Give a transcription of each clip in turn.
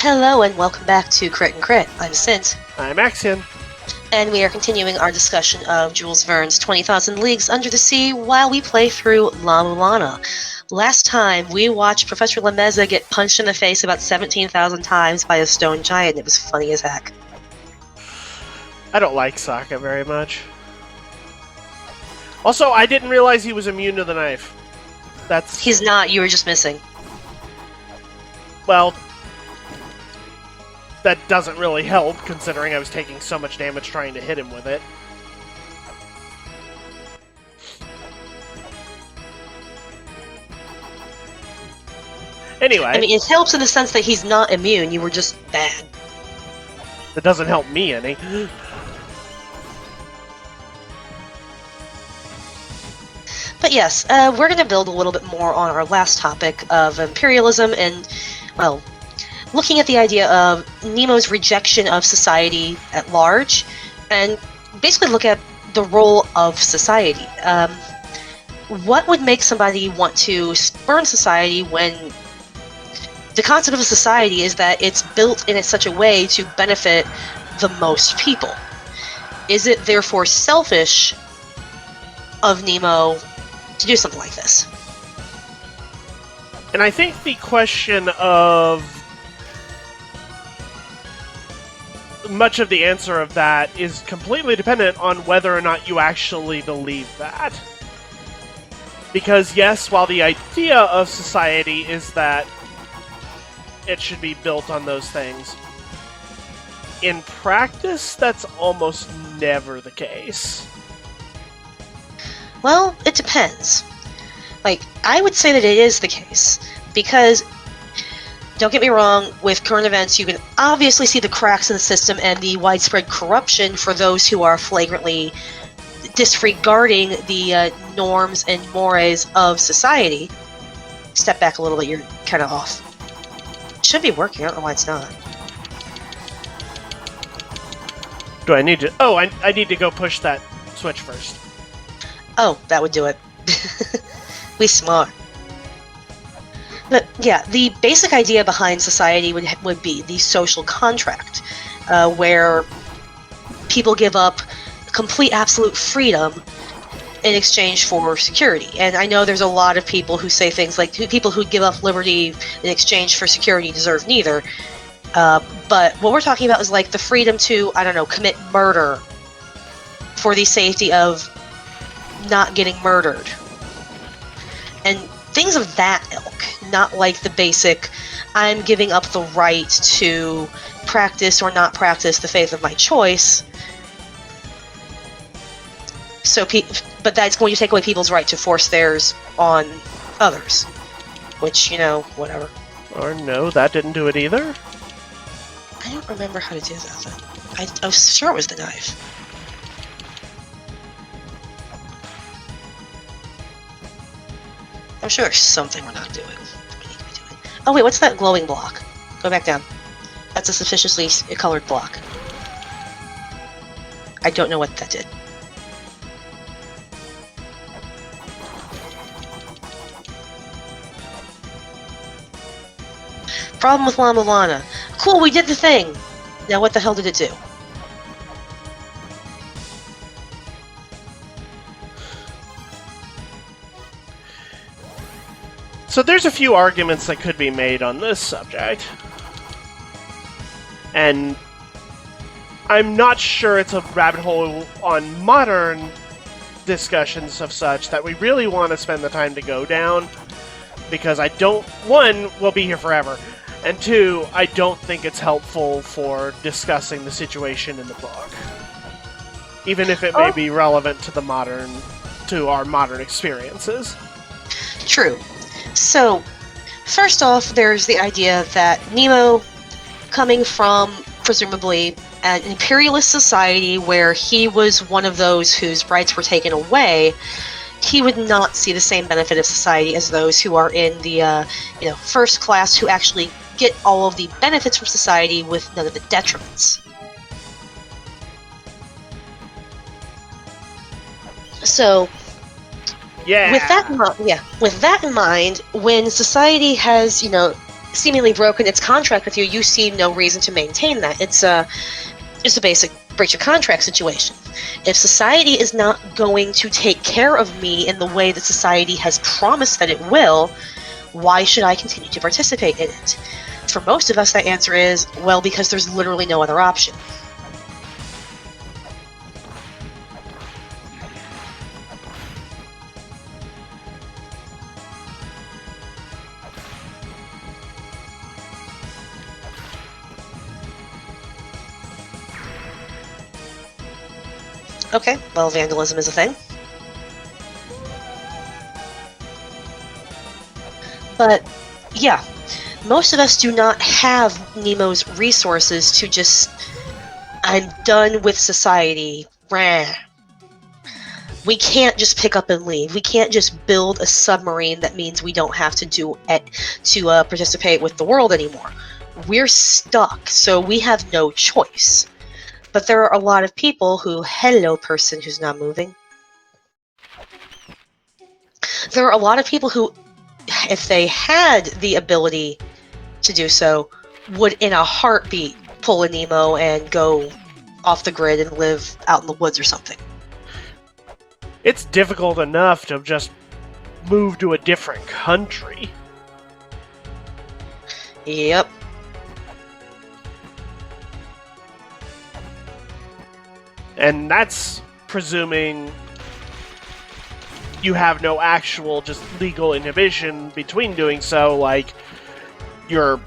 Hello and welcome back to Crit and Crit. I'm Scint. I'm Axion. And we are continuing our discussion of Jules Verne's 20,000 Leagues Under the Sea while we play through La-Mulana. Last time, we watched Professor Lemeza get punched in the face about 17,000 times by a stone giant. It was funny as heck. I don't like Sokka very much. Also, I didn't realize he was immune to the knife. He's not, you were just missing. Well, that doesn't really help, considering I was taking so much damage trying to hit him with it. Anyway. I mean, it helps in the sense that he's not immune, you were just bad. That doesn't help me any. But yes, we're going to build a little bit more on our last topic of imperialism and, well, looking at the idea of Nemo's rejection of society at large, and basically look at the role of society. What would make somebody want to spurn society when the concept of a society is that it's built in such a way to benefit the most people? Is it therefore selfish of Nemo to do something like this? And I think the question of much of the answer of that is completely dependent on whether or not you actually believe that. Because yes, while the idea of society is that it should be built on those things, in practice, that's almost never the case. Well, it depends. Like, I would say that it is the case, because, don't get me wrong, with current events, you can obviously see the cracks in the system and the widespread corruption for those who are flagrantly disregarding the norms and mores of society. Step back a little bit, you're kind of off. It should be working, I don't know why it's not. Do I need to... Oh, I need to go push that switch first. Oh, that would do it. We smart. But yeah, the basic idea behind society would be the social contract, where people give up complete absolute freedom in exchange for security. And I know there's a lot of people who say things like, people who give up liberty in exchange for security deserve neither. But what we're talking about is like the freedom to, I don't know, commit murder for the safety of not getting murdered. And things of that ilk, not like the basic, I'm giving up the right to practice or not practice the faith of my choice. So, but that's going to take away people's right to force theirs on others. Which, you know, whatever. Or no, that didn't do it either? I don't remember how to do that. I was sure it was the knife. I'm sure there's something we're not doing. We need to be doing. Oh wait, what's that glowing block? Go back down. That's a suspiciously colored block. I don't know what that did. Problem with La-Mulana. Cool, we did the thing! Now what the hell did it do? So there's a few arguments that could be made on this subject. And I'm not sure it's a rabbit hole on modern discussions of such that we really want to spend the time to go down. Because I don't... One, we'll be here forever. And two, I don't think it's helpful for discussing the situation in the book. Even if it may be relevant to our modern experiences. True. So, first off, there's the idea that Nemo, coming from, presumably, an imperialist society where he was one of those whose rights were taken away, he would not see the same benefit of society as those who are in the, first class who actually get all of the benefits from society with none of the detriments. So, yeah. With that in mind, when society has, seemingly broken its contract with you, you see no reason to maintain that. It's a basic breach of contract situation. If society is not going to take care of me in the way that society has promised that it will, why should I continue to participate in it? For most of us, that answer is, well, because there's literally no other option. Okay, well, vandalism is a thing. But, yeah, most of us do not have Nemo's resources to just, I'm done with society. Rah. We can't just pick up and leave. We can't just build a submarine that means we don't have to participate with the world anymore. We're stuck, so we have no choice. But there are a lot of people who, hello person who's not moving. There are a lot of people who, if they had the ability to do so, would in a heartbeat pull a Nemo and go off the grid and live out in the woods or something. It's difficult enough to just move to a different country. Yep. And that's presuming you have no actual just legal inhibition between doing so, like you've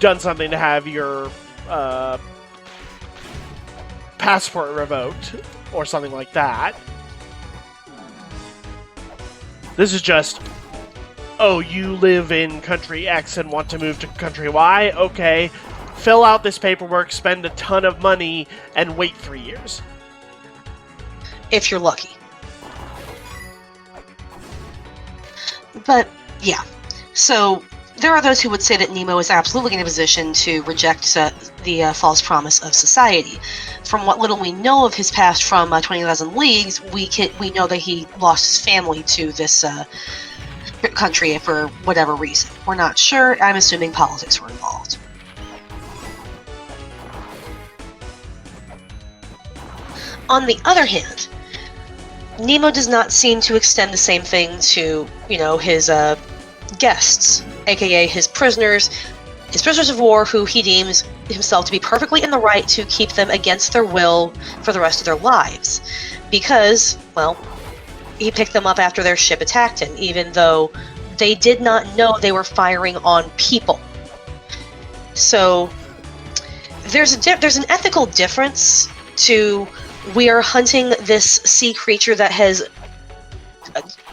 done something to have your passport revoked or something like that. This is just, oh, you live in country X and want to move to country Y? Okay. Fill out this paperwork, spend a ton of money, and wait 3 years. If you're lucky. But, yeah. So, there are those who would say that Nemo is absolutely in a position to reject the false promise of society. From what little we know of his past from 20,000 Leagues, we know that he lost his family to this country for whatever reason. We're not sure. I'm assuming politics were involved. On the other hand, Nemo does not seem to extend the same thing to, his guests, aka his prisoners of war, who he deems himself to be perfectly in the right to keep them against their will for the rest of their lives. Because, well, he picked them up after their ship attacked him, even though they did not know they were firing on people. So, there's an ethical difference to, we are hunting this sea creature that has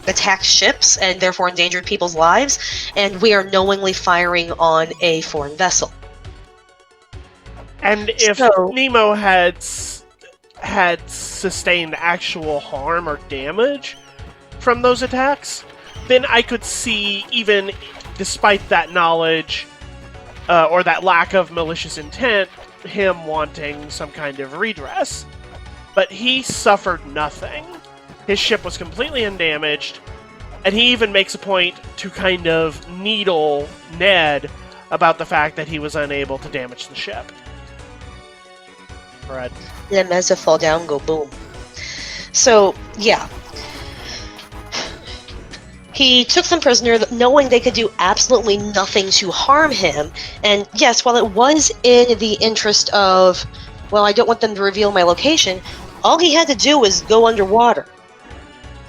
attacked ships and therefore endangered people's lives, and we are knowingly firing on a foreign vessel. And if Nemo had sustained actual harm or damage from those attacks, then I could see, even despite that knowledge or that lack of malicious intent, him wanting some kind of redress. But he suffered nothing. His ship was completely undamaged, and he even makes a point to kind of needle Ned about the fact that he was unable to damage the ship. Right. Let Meza fall down, go boom. So, yeah. He took them prisoner, knowing they could do absolutely nothing to harm him, and yes, while it was in the interest of, well, I don't want them to reveal my location, all he had to do was go underwater,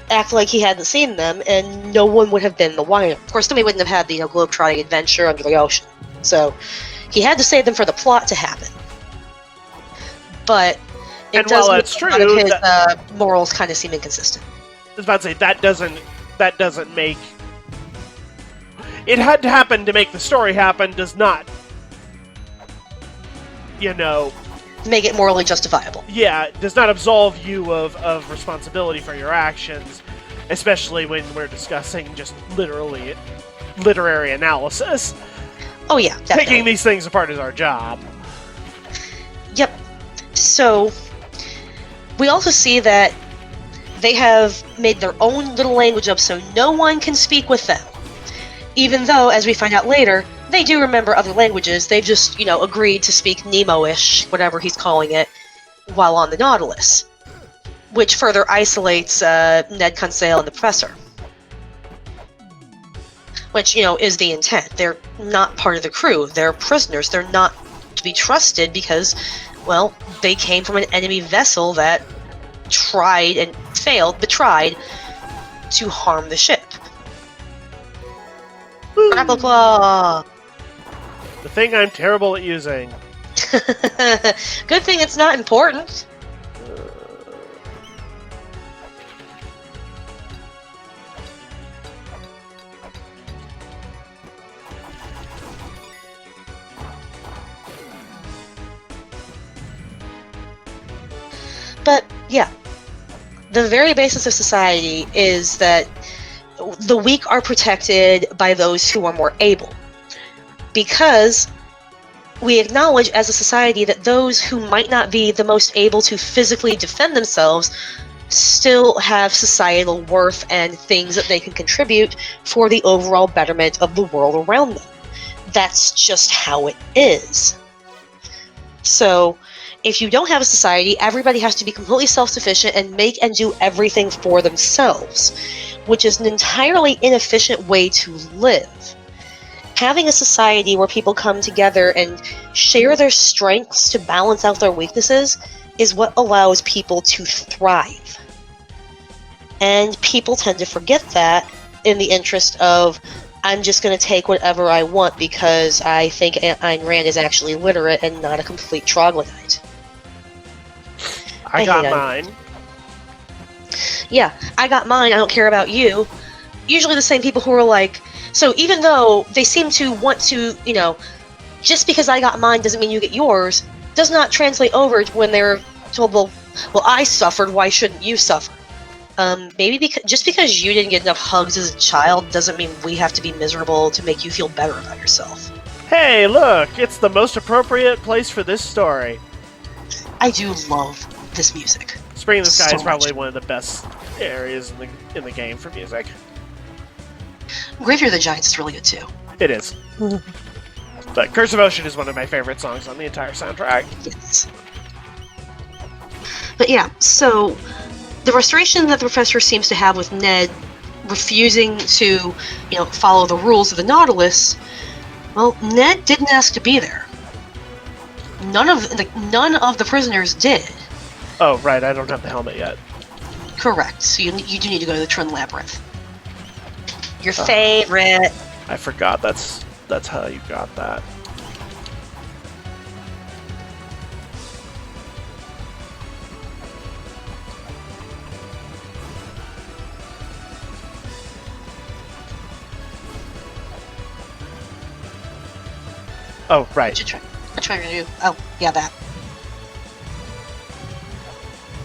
act like he hadn't seen them, and no one would have been the wiser. Of course, then we wouldn't have had the globe-trotting adventure under the ocean. So, he had to save them for the plot to happen. But it does make a lot of his morals kind of seem inconsistent. I was about to say, that doesn't make... It had to happen to make the story happen, does not, make it morally justifiable. Yeah, does not absolve you of responsibility for your actions, especially when we're discussing just literary analysis. Oh yeah, definitely. Taking these things apart is our job. Yep. So, we also see that they have made their own little language up so no one can speak with them. Even though, as we find out later, they do remember other languages, they've just, agreed to speak Nemo-ish, whatever he's calling it, while on the Nautilus. Which further isolates Ned Conseil and the Professor. Which, is the intent. They're not part of the crew. They're prisoners. They're not to be trusted because, well, they came from an enemy vessel that tried and failed, but tried to harm the ship. Grapple Claw! The thing I'm terrible at using. Good thing it's not important. But, yeah. The very basis of society is that the weak are protected by those who are more able. Because we acknowledge as a society that those who might not be the most able to physically defend themselves still have societal worth and things that they can contribute for the overall betterment of the world around them. That's just how it is. So, if you don't have a society, everybody has to be completely self-sufficient and make and do everything for themselves, which is an entirely inefficient way to live. Having a society where people come together and share their strengths to balance out their weaknesses is what allows people to thrive. And people tend to forget that in the interest of, I'm just going to take whatever I want because I think Ayn Rand is actually literate and not a complete troglodyte. I got mine. Yeah, I got mine, I don't care about you. Usually the same people who are like, so even though they seem to want to, just because I got mine doesn't mean you get yours, does not translate over to when they're told, well, I suffered, why shouldn't you suffer? Maybe just because you didn't get enough hugs as a child doesn't mean we have to be miserable to make you feel better about yourself. Hey, look! It's the most appropriate place for this story. I do love this music. Spring in the Sky So is probably much. one of the best areas in the game for music. Graveyard of the Giants is really good too. It is. But Curse of Ocean is one of my favorite songs on the entire soundtrack. Yes. But yeah, so the frustration that the professor seems to have with Ned refusing to, follow the rules of the Nautilus, well, Ned didn't ask to be there. None of the prisoners did. Oh, right, I don't have the helmet yet. Correct. So you do need to go to the Trin Labyrinth. Your favorite. I forgot that's how you got that. Oh, right. What you trying to do? Oh, yeah, that.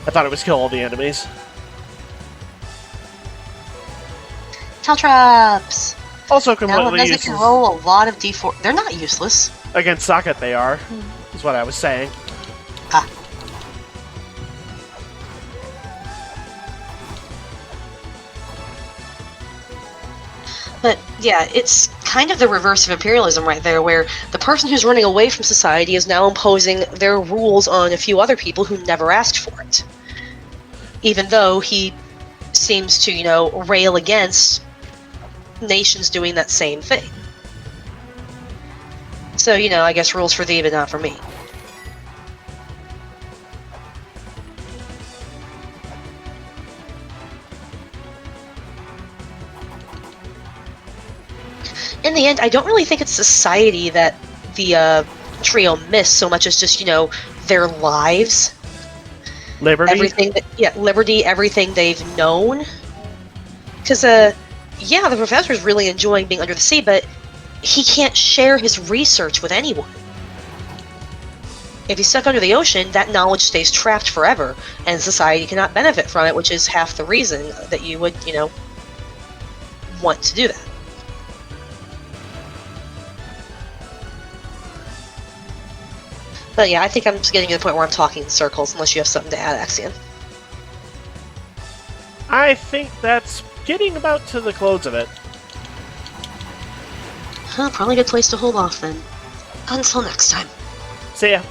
I thought it was kill all the enemies. Caltrops! Also Now completely Amnesic useless. can roll a lot of d4. They're not useless. Against Socket they are, is what I was saying. Ah. But, yeah, it's kind of the reverse of imperialism right there, where the person who's running away from society is now imposing their rules on a few other people who never asked for it. Even though he seems to, rail against nations doing that same thing. So, I guess rules for thee, but not for me. In the end, I don't really think it's society that the trio miss so much as just, their lives. Liberty? Liberty, everything they've known. Because, yeah, the professor's really enjoying being under the sea, but he can't share his research with anyone. If he's stuck under the ocean, that knowledge stays trapped forever, and society cannot benefit from it, which is half the reason that you would, want to do that. But yeah, I think I'm just getting to the point where I'm talking in circles, unless you have something to add, Axion. I think that's getting about to the close of it. Probably a good place to hold off then. Until next time. See ya.